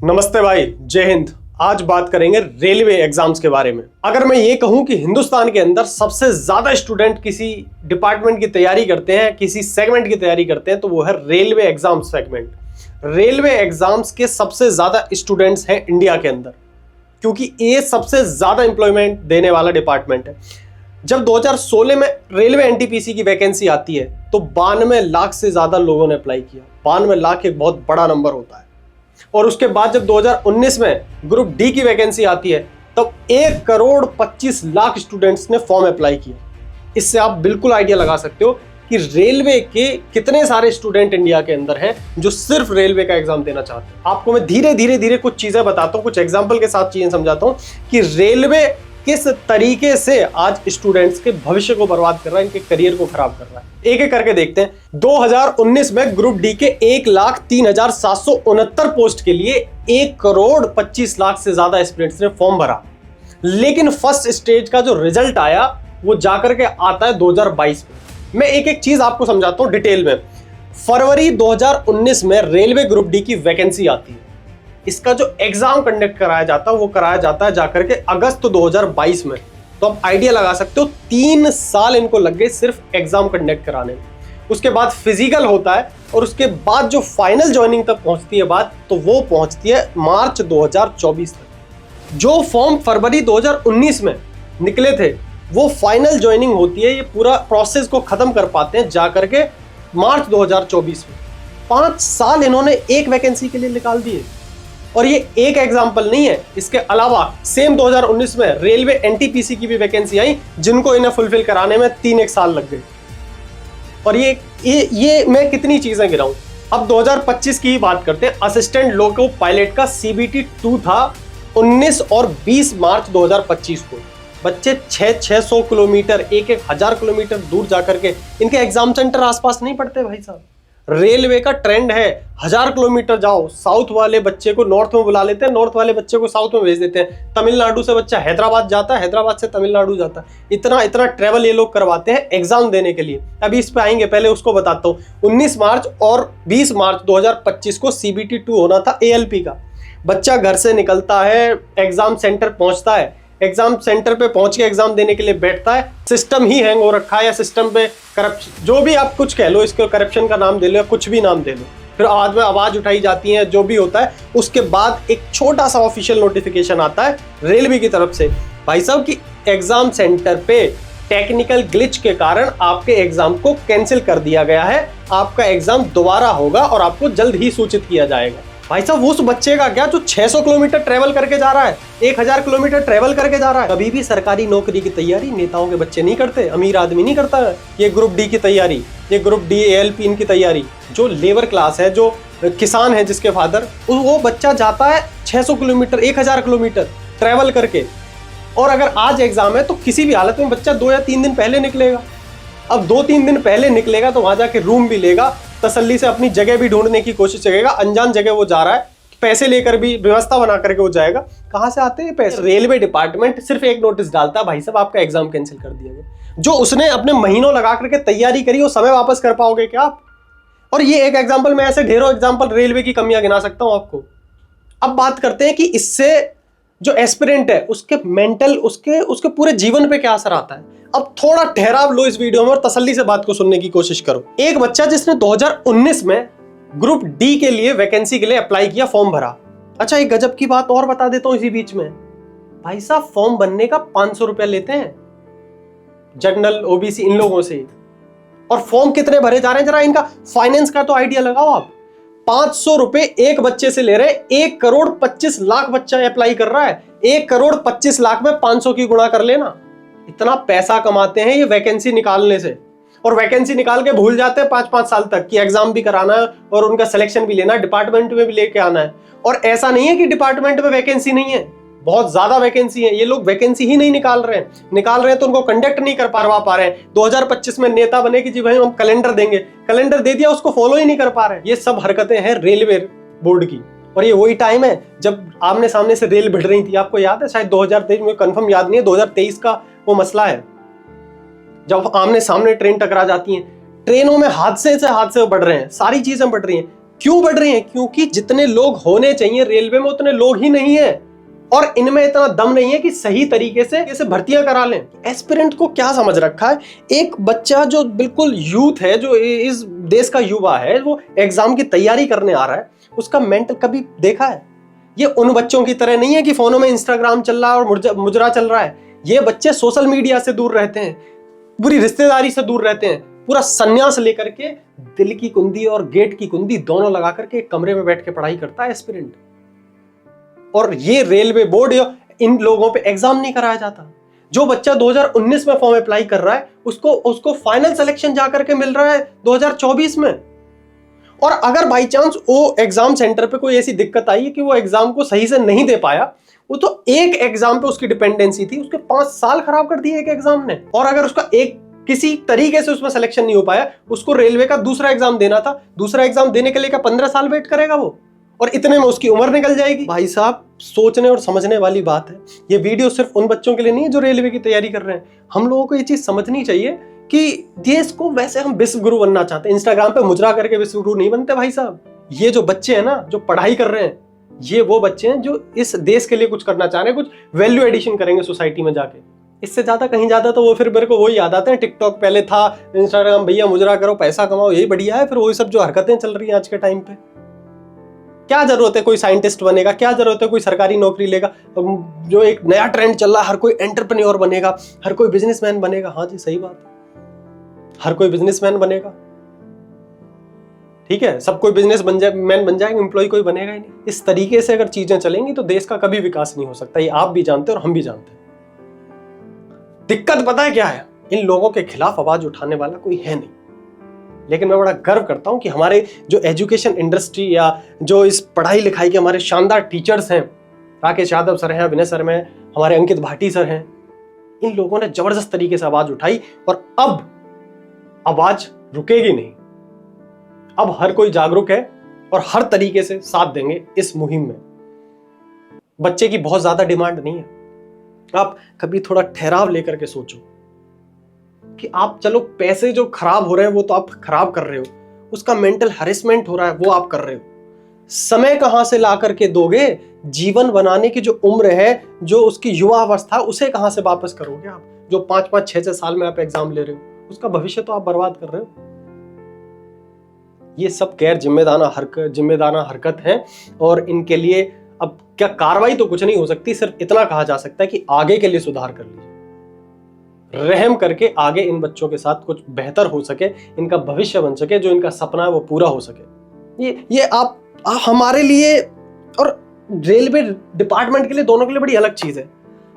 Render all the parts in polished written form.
नमस्ते भाई, जय हिंद। आज बात करेंगे रेलवे एग्जाम्स के बारे में। अगर मैं ये कहूं कि हिंदुस्तान के अंदर सबसे ज्यादा स्टूडेंट किसी डिपार्टमेंट की तैयारी करते हैं, किसी सेगमेंट की तैयारी करते हैं, तो वो है railway exam segment. Railway exams के सबसे ज्यादा स्टूडेंट्स हैं इंडिया के अंदर, क्योंकि ये सबसे ज्यादा एम्प्लॉयमेंट देने वाला डिपार्टमेंट है। जब 2016 में रेलवे एनटीपीसी की वैकेंसी आती है तो 92 लाख से ज्यादा लोगों ने अप्लाई किया। 92 लाख एक बहुत बड़ा नंबर होता है। और उसके बाद जब 2019 में ग्रुप डी की वैकेंसी आती है तब 1,25,00,000 स्टूडेंट्स ने फॉर्म अप्लाई किया। इससे आप बिल्कुल आइडिया लगा सकते हो कि रेलवे के कितने सारे स्टूडेंट इंडिया के अंदर हैं जो सिर्फ रेलवे का एग्जाम देना चाहते हैं। आपको मैं धीरे धीरे कुछ चीजें बताता हूं, कुछ एग्जाम्पल के साथ चीजें समझाता हूं कि रेलवे किस तरीके से आज स्टूडेंट्स के भविष्य को बर्बाद कर रहा है, इनके करियर को खराब कर रहा है। एक एक करके देखते हैं। 2019 में ग्रुप डी के 1,03,769 पोस्ट के लिए 1,25,00,000 से ज्यादा एस्पिरेंट्स ने फॉर्म भरा, लेकिन फर्स्ट स्टेज का जो रिजल्ट आया वो जाकर के आता है 2022 में। मैं एक एक चीज आपको समझाता हूं डिटेल में। फरवरी 2019 में रेलवे ग्रुप डी की वैकेंसी आती है। इसका जो एग्जाम कंडक्ट कराया जाता है वो कराया जाता है जाकर के अगस्त 2022 में। तो आप आइडिया लगा सकते हो 3 साल इनको लग गए सिर्फ एग्जाम कंडक्ट कराने में। उसके बाद फिजिकल होता है और उसके बाद जो फाइनल ज्वाइनिंग तक पहुंचती है बात, तो वो पहुंचती है मार्च 2024 तक। जो फॉर्म फरवरी 2019 में निकले थे वो फाइनल ज्वाइनिंग होती है। ये पूरा प्रोसेस को खत्म कर पाते हैं जाकर के मार्च 2024 में। 5 साल इन्होंने एक वैकेंसी के लिए निकाल दिए। और ये एक एग्जाम्पल नहीं है, इसके अलावा सेम 2019 में रेलवे एनटीपीसी की भी वैकेंसी आई जिनको इन्हें फुलफिल कराने में 3 साल लग गए। और ये मैं कितनी चीजें गिराऊं। अब 2025 की ही बात करते हैं। असिस्टेंट लोको पायलट का सीबीटी 2 था 19 और 20 मार्च 2025 को। बच्चे 600 किलोमीटर 1,000 किलोमीटर दूर जाकर के, इनके एग्जाम सेंटर आसपास नहीं पड़ते भाई साहब। रेलवे का ट्रेंड है 1000 किलोमीटर जाओ। साउथ वाले बच्चे को नॉर्थ में बुला लेते हैं, नॉर्थ वाले बच्चे को साउथ में भेज देते हैं। तमिलनाडु से बच्चा हैदराबाद जाता है, हैदराबाद से तमिलनाडु जाता है। इतना ट्रेवल ये लोग करवाते हैं एग्जाम देने के लिए। अभी इस पे आएंगे, पहले उसको बताता हूँ। 19 मार्च और 20 मार्च 2025 को सीबीटी 2 होना था एएलपी का। बच्चा घर से निकलता है, एग्जाम सेंटर पहुंचता है, एग्जाम सेंटर पे पहुंच के एग्जाम देने के लिए बैठता है। सिस्टम ही हैंग हो रखा है या सिस्टम पे करप्शन, जो भी आप कुछ कह लो, इसको करप्शन का नाम दे लो या कुछ भी नाम दे लो। फिर बाद में आवाज उठाई जाती है, जो भी होता है। उसके बाद एक छोटा सा ऑफिशियल नोटिफिकेशन आता है रेलवे की तरफ से, भाई साहब की एग्जाम सेंटर पे टेक्निकल ग्लिच के कारण आपके एग्जाम को कैंसिल कर दिया गया है। आपका एग्जाम दोबारा होगा और आपको जल्द ही सूचित किया जाएगा। भाई साहब उस बच्चे का क्या जो 600 किलोमीटर ट्रेवल करके जा रहा है, 1000 किलोमीटर ट्रेवल करके जा रहा है। कभी भी सरकारी नौकरी की तैयारी नेताओं के बच्चे नहीं करते, अमीर आदमी नहीं करता है। ये ग्रुप डी की तैयारी, ये ग्रुप डी एएलपी इनकी तैयारी, जो लेबर क्लास है, जो किसान है जिसके फादर, वो बच्चा जाता है 600 किलोमीटर 1000 किलोमीटर ट्रेवल करके। और अगर आज एग्जाम है तो किसी भी हालत में बच्चा 2 या 3 दिन पहले निकलेगा। अब 2-3 दिन पहले निकलेगा तो वहां जाके रूम भी लेगा, तसल्ली से अपनी जगह भी ढूंढने की कोशिश करेगा। अनजान जगह वो जा रहा है, पैसे लेकर भी व्यवस्था बना करके वो जाएगा। कहां से आते हैं पैसे? रेलवे डिपार्टमेंट सिर्फ एक नोटिस डालता है, भाई साहब आपका एग्जाम कैंसिल कर दिया गया। जो उसने अपने महीनों लगा करके तैयारी करी, वो समय वापस कर पाओगे क्या आप? और ये एक एग्जाम्पल, मैं ऐसे ढेरों एग्जाम्पल रेलवे की कमियां गिना सकता हूं आपको। अब बात करते हैं कि इससे जो एस्पिरेंट है उसके मेंटल, उसके पूरे जीवन पे क्या असर आता है। अब थोड़ा ठहराव लो इस वीडियो में और तसल्ली से बात को सुनने की कोशिश करो। एक बच्चा जिसने 2019 में ग्रुप डी के लिए वैकेंसी के लिए अप्लाई किया, फॉर्म भरा। अच्छा, एक गजब की बात और बता देता हूं इसी बीच में। भाई साहब फॉर्म भरने का 500 रुपया लेते हैं जनरल ओबीसी इन लोगों से। और फॉर्म कितने भरे जा रहे हैं, जरा इनका फाइनेंस का तो आइडिया लगाओ आप। 500 रुपए एक बच्चे से ले रहे हैं। 1,25,00,000 बच्चा अप्लाई कर रहा है। 1,25,00,000 में 500 की गुणा कर लेना। इतना पैसा कमाते हैं ये वैकेंसी निकालने से। और वैकेंसी निकाल के भूल जाते हैं 5-5 साल तक कि एग्जाम भी कराना है और उनका सिलेक्शन भी लेना है, डिपार्टमेंट में भी लेके आना है। और ऐसा नहीं है कि डिपार्टमेंट में वैकेंसी नहीं है, बहुत ज्यादा वैकेंसी है। ये लोग वैकेंसी ही नहीं निकाल रहे हैं तो उनको कंडक्ट नहीं करवा पा रहे हैं। 2025 में नेता बने कि जी भाई हम कैलेंडर देंगे, कैलेंडर दे दिया, उसको फॉलो ही नहीं कर पा रहे हैं। ये सब हरकतें हैं रेलवे बोर्ड की। और ये वही टाइम है जब आमने सामने से रेल भिड़ रही थी, आपको याद है? शायद 2023 में, कंफर्म याद नहीं है, 2023 का वो मसला है जब आमने सामने ट्रेन टकरा जाती हैं। ट्रेनों में हादसे से हादसे बढ़ रहे हैं, सारी चीजें बढ़ रही हैं। क्यों बढ़ रही हैं? क्योंकि जितने लोग होने चाहिए रेलवे में उतने लोग ही नहीं है और इनमें इतना दम नहीं है कि सही तरीके से भर्तियां करा लें। एस्पिरेंट को क्या समझ रखा है? एक बच्चा जो बिल्कुल यूथ है, जो इस देश का युवा है, वो एग्जाम की तैयारी करने आ रहा है, उसका मेंटल कभी देखा है? ये उन बच्चों की तरह नहीं है कि फोनों में इंस्टाग्राम चल रहा है और मुजरा चल रहा है। ये बच्चे सोशल मीडिया से दूर रहते हैं, पूरी रिश्तेदारी से दूर रहते हैं, पूरा संन्यास लेकर के दिल की कुंडी और गेट की कुंडी दोनों लगा करके एक कमरे में बैठ के पढ़ाई करता है एस्पिरेंट। और ये रेलवे बोर्ड इन लोगों पे एग्जाम नहीं कराया जाता। जो बच्चा 2019 में फॉर्म अप्लाई कर रहा है उसको फाइनल सिलेक्शन जाकर के मिल रहा है 2024 में। और अगर बाई चांस वो एग्जाम सेंटर पे कोई ऐसी दिक्कत आई कि वो एग्जाम को सही से नहीं दे पाया, वो तो एक एग्जाम पे उसकी डिपेंडेंसी थी, उसके 5 साल खराब कर दिए एक एग्जाम ने। और अगर उसका एक किसी तरीके से उसमें सिलेक्शन नहीं हो पाया, उसको रेलवे का दूसरा एग्जाम देना था। दूसरा एग्जाम देने के लिए क्या 15 साल वेट करेगा वो? और इतने में उसकी उम्र निकल जाएगी। भाई साहब, सोचने और समझने वाली बात है। ये वीडियो सिर्फ उन बच्चों के लिए नहीं है जो रेलवे की तैयारी कर रहे हैं। हम लोगों को ये चीज समझनी चाहिए कि देश को वैसे हम विश्व गुरु बनना चाहते हैं, इंस्टाग्राम पे मुजरा करके विश्व गुरु नहीं बनते भाई साहब। ये जो बच्चे हैं ना, जो पढ़ाई कर रहे हैं, ये वो बच्चे हैं जो इस देश के लिए कुछ करना चाह रहे हैं, कुछ वैल्यू एडिशन करेंगे सोसाइटी में जाके। इससे ज्यादा कहीं ज्यादा तो वो फिर मेरे को वही याद आते हैं, टिकटॉक पहले था, इंस्टाग्राम भैया मुजरा करो पैसा कमाओ, यही बढ़िया है। फिर वही सब जो हरकतें चल रही हैं आज के टाइम पे। क्या जरूरत है कोई साइंटिस्ट बनेगा, क्या जरूरत है कोई सरकारी नौकरी लेगा? जो एक नया ट्रेंड चल रहा है, हर कोई एंटरप्रेन्योर बनेगा, हर कोई बिजनेसमैन बनेगा। हाँ जी, सही बात है, हर कोई बिजनेसमैन बनेगा, ठीक है, सब कोई बिजनेसमैन बन जाएगा, एम्प्लॉय कोई बनेगा ही नहीं। इस तरीके से अगर चीजें चलेंगी तो देश का कभी विकास नहीं हो सकता। ये आप भी जानते हैं और हम भी जानते हैं। दिक्कत पता है क्या है? इन लोगों के खिलाफ आवाज उठाने वाला कोई है नहीं। लेकिन मैं बड़ा गर्व करता हूं कि हमारे जो एजुकेशन इंडस्ट्री या जो इस पढ़ाई लिखाई के हमारे शानदार टीचर्स हैं, राकेश यादव सर हैं, विनय सर हैं, हमारे अंकित भाटी सर हैं, इन लोगों ने जबरदस्त तरीके से आवाज उठाई और अब आवाज रुकेगी नहीं। अब हर कोई जागरूक है और हर तरीके से साथ देंगे इस मुहिम में। बच्चे की बहुत ज्यादा डिमांड नहीं है। आप कभी थोड़ा ठहराव लेकर के सोचो कि आप, चलो पैसे जो खराब हो रहे हैं वो तो आप खराब कर रहे हो, उसका मेंटल हैरेसमेंट हो रहा है वो आप कर रहे हो। समय कहां से ला करके दोगे? जीवन बनाने की जो उम्र है, जो उसकी युवा अवस्था, उसे कहां से वापस करोगे आप? जो 5-5, 6-6 साल में आप एग्जाम ले रहे हो, उसका भविष्य तो आप बर्बाद कर रहे हो। ये सब गैर जिम्मेदाराना हरकत है और इनके लिए अब क्या कार्रवाई तो कुछ नहीं हो सकती, सिर्फ इतना कहा जा सकता है कि आगे के लिए सुधार कर लीजिए, रहम करके आगे इन बच्चों के साथ कुछ बेहतर हो सके, इनका भविष्य बन सके, जो इनका सपना है वो पूरा हो सके। ये आप हमारे लिए और रेलवे डिपार्टमेंट के लिए, दोनों के लिए बड़ी अलग चीज है।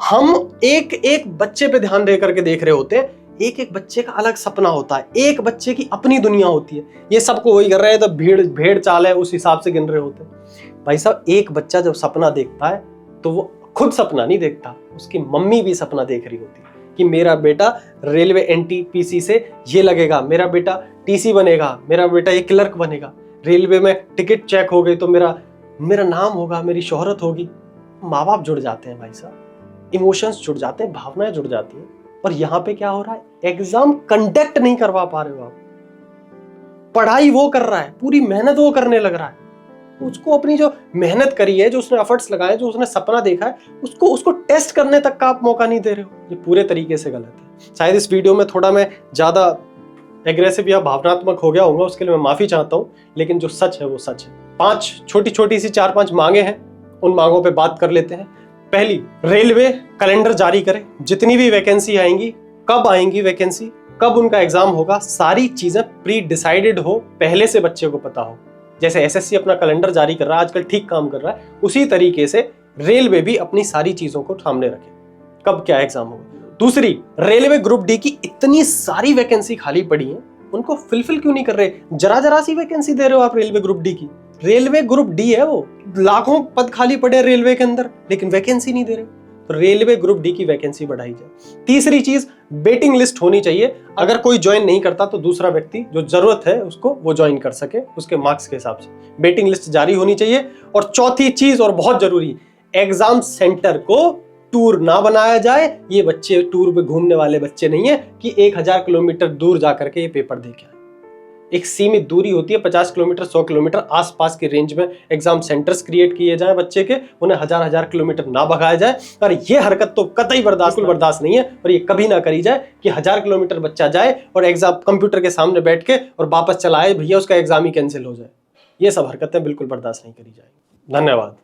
हम एक एक बच्चे पे ध्यान दे करके देख रहे होते हैं, एक एक बच्चे का अलग सपना होता है, एक बच्चे की अपनी दुनिया होती है। ये सबको वही कर रहे हैं तो भेड़ चाल है उस हिसाब से गिन रहे होते हैं। भाई साहब, एक बच्चा जब सपना देखता है तो वो खुद सपना नहीं देखता, उसकी मम्मी भी सपना देख रही होती है कि मेरा बेटा रेलवे एनटीपीसी से ये लगेगा, मेरा बेटा टीसी बनेगा, मेरा बेटा ये क्लर्क बनेगा, रेलवे में टिकट चेक हो गई तो मेरा नाम होगा, मेरी शोहरत होगी। माँ बाप जुड़ जाते हैं भाई साहब, इमोशंस जुड़ जाते हैं, भावनाएं जुड़ जाती हैं। और यहां पे क्या हो रहा है? एग्जाम कंडक्ट नहीं करवा पा रहे हो आप। पढ़ाई वो कर रहा है, पूरी मेहनत वो करने लग रहा है, उसको अपनी जो मेहनत करी है, जो उसने एफर्ट्स लगाए, जो उसने सपना देखा है, उसको टेस्ट करने तक का आप मौका नहीं दे रहे हो। ये पूरे तरीके से गलत है। शायद इस वीडियो में थोड़ा मैं ज्यादा एग्रेसिव या भावनात्मक हो गया होगा, उसके लिए मैं माफी चाहता हूं, लेकिन जो सच है वो सच है। 5 छोटी सी 4-5 मांगे हैं, उन मांगों पे बात कर लेते हैं। पहली, रेलवे कैलेंडर जारी करे, जितनी भी वैकेंसी आएंगी, कब आएंगी वैकेंसी, कब उनका एग्जाम होगा, सारी चीजें प्री डिसाइडेड हो, पहले से बच्चे को पता हो। जैसे एसएससी अपना कैलेंडर जारी कर रहा है, आजकल ठीक काम कर रहा है, उसी तरीके से रेलवे भी अपनी सारी चीजों को सामने रखे, कब क्या एग्जाम होगा। दूसरी, रेलवे ग्रुप डी की इतनी सारी वैकेंसी खाली पड़ी है, उनको फिलफिल क्यों नहीं कर रहे? जरा सी वैकेंसी दे रहे हो आप रेलवे ग्रुप डी की। रेलवे ग्रुप डी है वो, लाखों पद खाली पड़े रेलवे के अंदर, लेकिन वैकेंसी नहीं दे रहे। तो रेलवे ग्रुप डी की वैकेंसी बढ़ाई जाए। तीसरी चीज, वेटिंग लिस्ट होनी चाहिए। अगर कोई ज्वाइन नहीं करता तो दूसरा व्यक्ति जो जरूरत है उसको वो ज्वाइन कर सके, उसके मार्क्स के हिसाब से वेटिंग लिस्ट जारी होनी चाहिए। और चौथी चीज और बहुत जरूरी, एग्जाम सेंटर को टूर ना बनाया जाए। ये बच्चे टूर पे घूमने वाले बच्चे नहीं है कि 1000 किलोमीटर दूर जाकर के ये पेपर दे के आए। एक सीमित दूरी होती है 50 किलोमीटर 100 किलोमीटर आसपास की रेंज में एग्जाम सेंटर्स क्रिएट किए जाएं बच्चे के, उन्हें हजार हजार किलोमीटर ना भगाया जाए। और ये हरकत तो कतई बर्दाश्त नहीं है और ये कभी ना करी जाए कि 1000 किलोमीटर बच्चा जाए और एग्जाम कंप्यूटर के सामने बैठ के और वापस चला आए, भैया उसका एग्जाम ही कैंसिल हो जाए। ये सब हरकतें बिल्कुल बर्दाश्त नहीं करी जाएंगी। धन्यवाद।